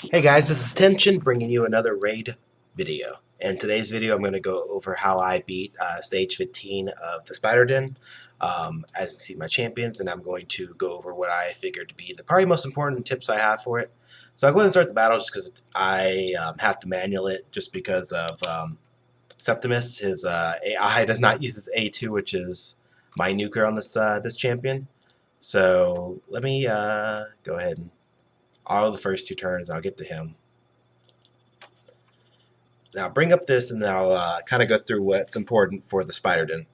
Hey guys, this is Tension bringing you another raid video. In today's video, I'm going to go over how I beat stage 15 of the Spider Den. As you see, my champions, and I'm going to go over what I figured to be the probably most important tips I have for it. So I'll go ahead and start the battle just because I have to manual it just because of Septimus. His AI does not use his A2, which is my nuker on this champion. So let me go ahead and all the first two turns, I'll get to him. Now bring up this and I'll kind of go through what's important for the Spider Den.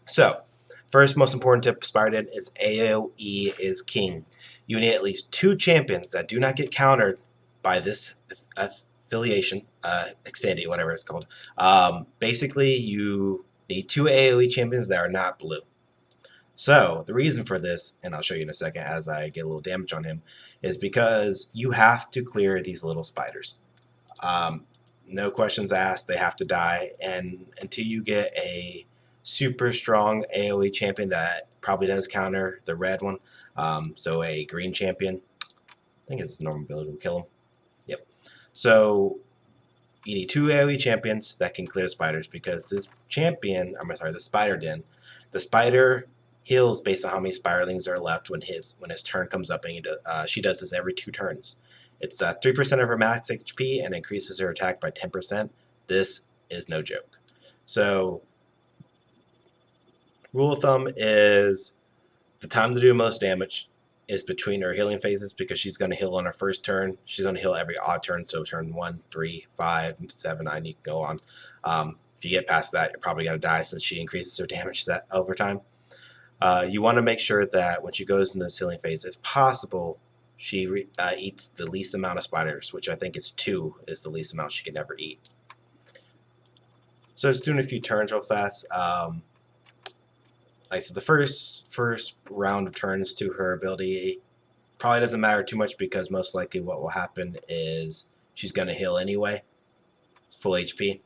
So, first most important tip for Spider Den is AoE is king. You need at least two champions that do not get countered by this affiliation, Expandy, whatever it's called. Basically, you need two AoE champions that are not blue. So, the reason for this, and I'll show you in a second as I get a little damage on him, is because you have to clear these little spiders. No questions asked, they have to die, and until you get a super strong AoE champion that probably does counter the red one, so a green champion, I think it's normal ability to kill him. Yep. So you need two AoE champions that can clear spiders because this champion, the Spider Den, the spider heals based on how many spiderlings are left when his turn comes up, and she does this every 2 turns. It's 3% of her max HP and increases her attack by 10%. This is no joke. So, rule of thumb is the time to do most damage is between her healing phases because she's going to heal on her first turn. She's going to heal every odd turn, so turn 1, 3, 5, 7, 9, you can go on. If you get past that, you're probably going to die since she increases her damage that over time. You want to make sure that when she goes into this healing phase, if possible, she eats the least amount of spiders, which I think is 2 is the least amount she can ever eat. So just doing a few turns real fast. Like I said, the first round of turns to her ability probably doesn't matter too much because most likely what will happen is she's going to heal anyway. It's full HP.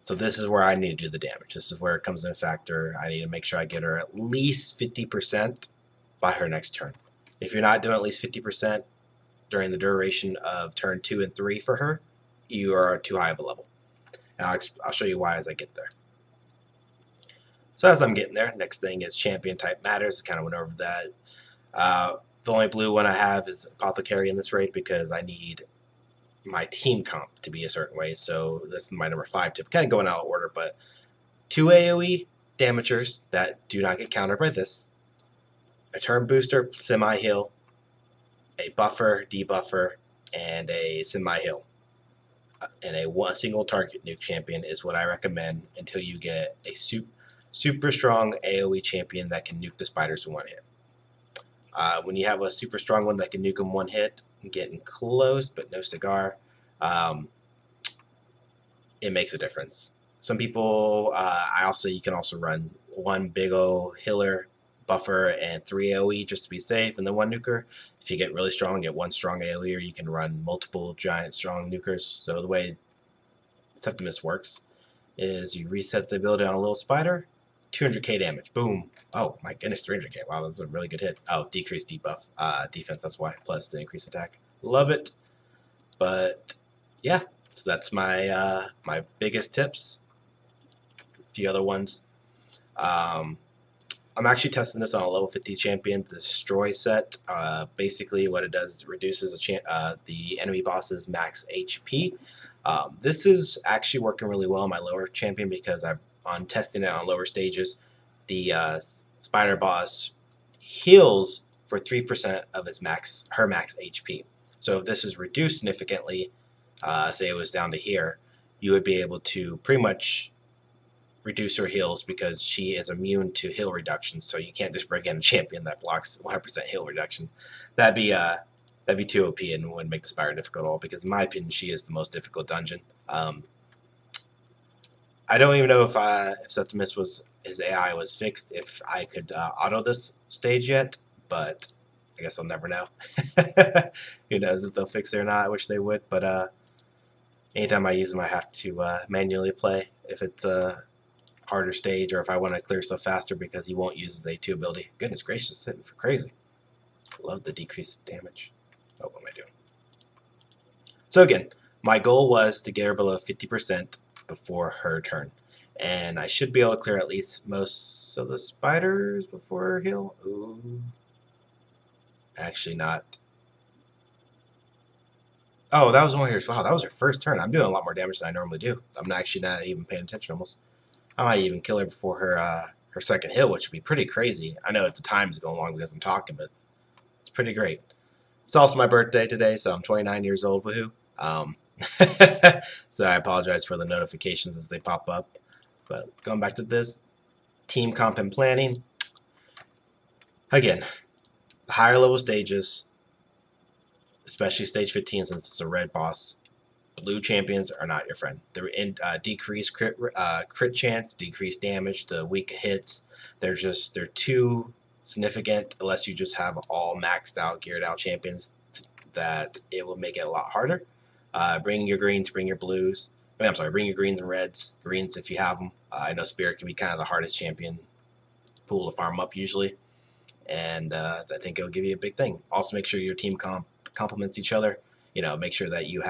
So this is where I need to do the damage. This is where it comes in factor. I need to make sure I get her at least 50% by her next turn. If you're not doing at least 50% during the duration of turn 2 and 3 for her, you are too high of a level. And I'll show you why as I get there. So as I'm getting there, next thing is champion type matters. Kind of went over that. The only blue one I have is Apothecary in this raid because I need my team comp to be a certain way. So that's my number 5 tip. Kind of going out of order, but 2 AoE damagers that do not get countered by this. A turn booster, semi-heal, a buffer, debuffer, and a semi-heal. And a single target nuke champion is what I recommend until you get a super strong AoE champion that can nuke the spiders in one hit. When you have a super strong one that can nuke them one hit, getting close but no cigar, it makes a difference. Some people, you can also run 1 big O healer, buffer, and 3 AoE just to be safe, and then 1 nuker. If you get really strong, get 1 strong AoE, or you can run multiple giant strong nukers. So the way Septimus works is you reset the ability on a little spider, 200k damage, boom. Oh my goodness, 300k. Wow, that's a really good hit. Oh, decreased debuff, defense, that's why, plus the increased attack. Love it. But yeah, so that's my my biggest tips. A few other ones. I'm actually testing this on a level 50 champion, the Destroy set. Basically what it does is it reduces the enemy boss's max HP. This is actually working really well on my lower champion because on testing it on lower stages, the spider boss heals for 3% of her max HP. So if this is reduced significantly, say it was down to here, you would be able to pretty much reduce her heals because she is immune to heal reduction. So you can't just bring in a champion that blocks 100% heal reduction. That'd be too OP and would make the spider difficult at all. Because in my opinion, she is the most difficult dungeon. I don't even know if Septimus his AI was fixed, if I could auto this stage yet, but I guess I'll never know. Who knows if they'll fix it or not? I wish they would, but anytime I use them, I have to manually play if it's a harder stage or if I want to clear stuff faster because he won't use his A2 ability. Goodness gracious, hitting for crazy. Love the decreased damage. Oh, what am I doing? So again, my goal was to get her below 50% before her turn. And I should be able to clear at least most of the spiders before her heal. Ooh. Actually not. Oh, that was one here. Wow, that was her first turn. I'm doing a lot more damage than I normally do. I'm not even paying attention almost. I might even kill her before her second hill, which would be pretty crazy. I know at the time is going long because I'm talking, but it's pretty great. It's also my birthday today, so I'm 29 years old. Woohoo! So I apologize for the notifications as they pop up. But going back to this, team comp and planning. Again, the higher level stages, especially stage 15 since it's a red boss, blue champions are not your friend. They're in decreased crit chance, decreased damage to weak hits. They're too significant unless you just have all maxed out, geared out champions that it will make it a lot harder. Bring your greens, bring your blues. I'm sorry, bring your greens and reds. Greens if you have them. I know Spirit can be kind of the hardest champion pool to farm up usually, and I think it'll give you a big thing. Also, make sure your team complements each other. You know, make sure that you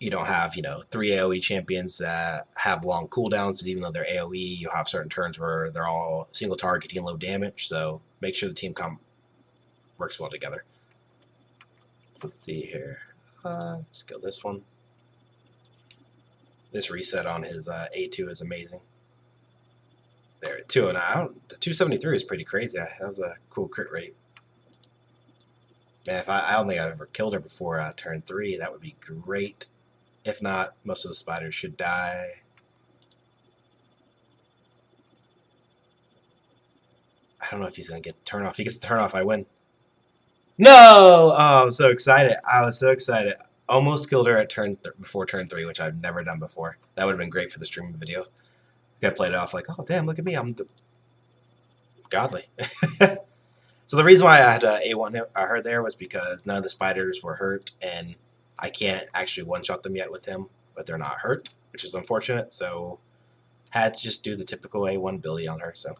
don't have 3 AoE champions that have long cooldowns. Even though they're AoE, you have certain turns where they're all single targeting low damage. So make sure the team comp works well together. So let's see here. Let's go this one. This reset on his A2 is amazing. There, 2 and the 273 is pretty crazy. That was a cool crit rate. Man, if I don't think I've ever killed her before turn 3, that would be great. If not, most of the spiders should die. I don't know if he's gonna get turn off. If he gets the turn off, I win. No! Oh, I'm so excited. I was so excited. Almost killed her at before turn 3, which I've never done before. That would have been great for the streaming video. I played it off like, oh damn, look at me, I'm the godly. So the reason why I had A1 her there was because none of the spiders were hurt, and I can't actually one-shot them yet with him, but they're not hurt, which is unfortunate. So had to just do the typical A1 Billy on her. So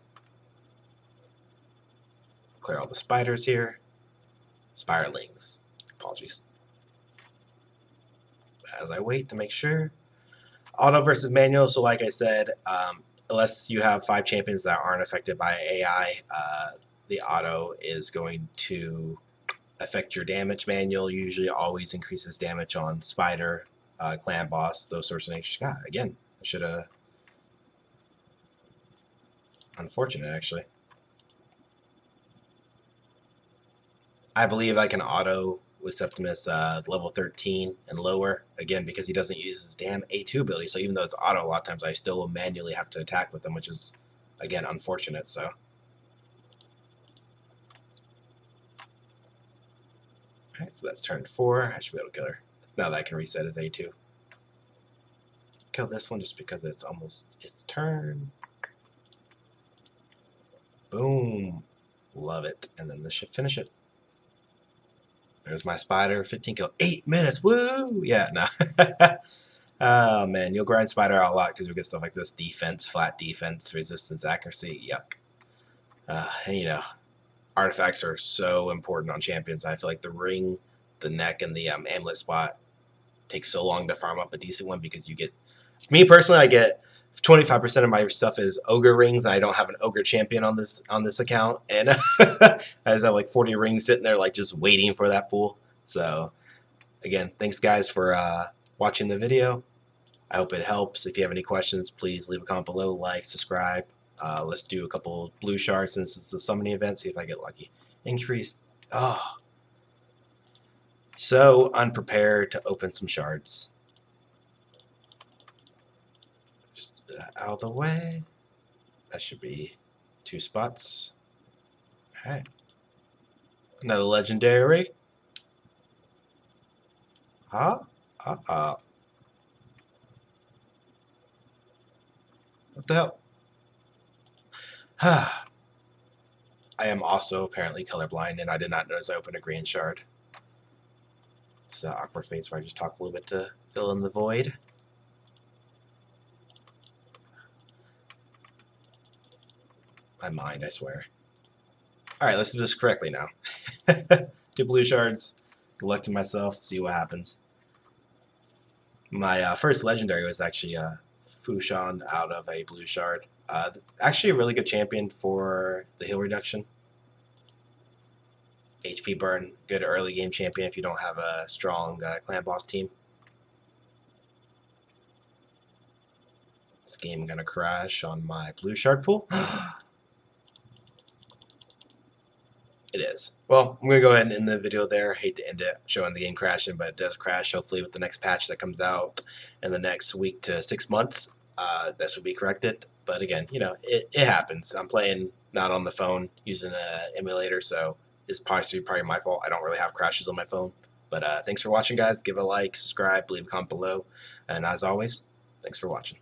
clear all the spiders here. Spiralings. Apologies. As I wait to make sure. Auto versus manual. So like I said, unless you have 5 champions that aren't affected by AI, the auto is going to affect your damage. Manual usually always increases damage on spider, clan boss, those sorts of things. God, again, I should have. Unfortunate, actually. I believe I can auto with Septimus level 13 and lower, again, because he doesn't use his damn A2 ability. So even though it's auto, a lot of times I still will manually have to attack with him, which is, again, unfortunate. So. Alright, so that's turn 4. I should be able to kill her. Now that I can reset his A2. Kill this one just because it's almost its turn. Boom. Love it. And then this should finish it. There's my spider. 15 kill. 8 minutes. Woo! Yeah, no. Oh, man. You'll grind spider out a lot because you'll get stuff like this. Defense, flat defense, resistance, accuracy. Yuck. And artifacts are so important on champions. I feel like the ring, the neck, and the amulet spot take so long to farm up a decent one because you get. Me personally, I get 25% of my stuff is ogre rings. I don't have an ogre champion on this account, and I just have like 40 rings sitting there, like just waiting for that pool. So, again, thanks guys for watching the video. I hope it helps. If you have any questions, please leave a comment below, like, subscribe. Let's do a couple blue shards since it's a summoning event. See if I get lucky. Increase. Oh, so unprepared to open some shards. Just out of the way. That should be 2 spots. All right. Another legendary. What the hell? I am also apparently colorblind, and I did not notice I opened a green shard. It's the awkward phase where I just talk a little bit to fill in the void. My mind, I swear. Alright, let's do this correctly now. 2 blue shards. Good luck to myself. See what happens. My first legendary was actually Fu-Shan out of a blue shard. Actually, a really good champion for the heal reduction. HP burn, good early game champion if you don't have a strong clan boss team. This game gonna crash on my blue shard pool. It is. Well, I'm gonna go ahead and end the video there. I hate to end it showing the game crashing, but it does crash. Hopefully, with the next patch that comes out in the next week to 6 months, this will be corrected. But again, you know, it happens. I'm playing not on the phone using an emulator, so it's probably my fault. I don't really have crashes on my phone. But thanks for watching, guys. Give a like, subscribe, leave a comment below, and as always, thanks for watching.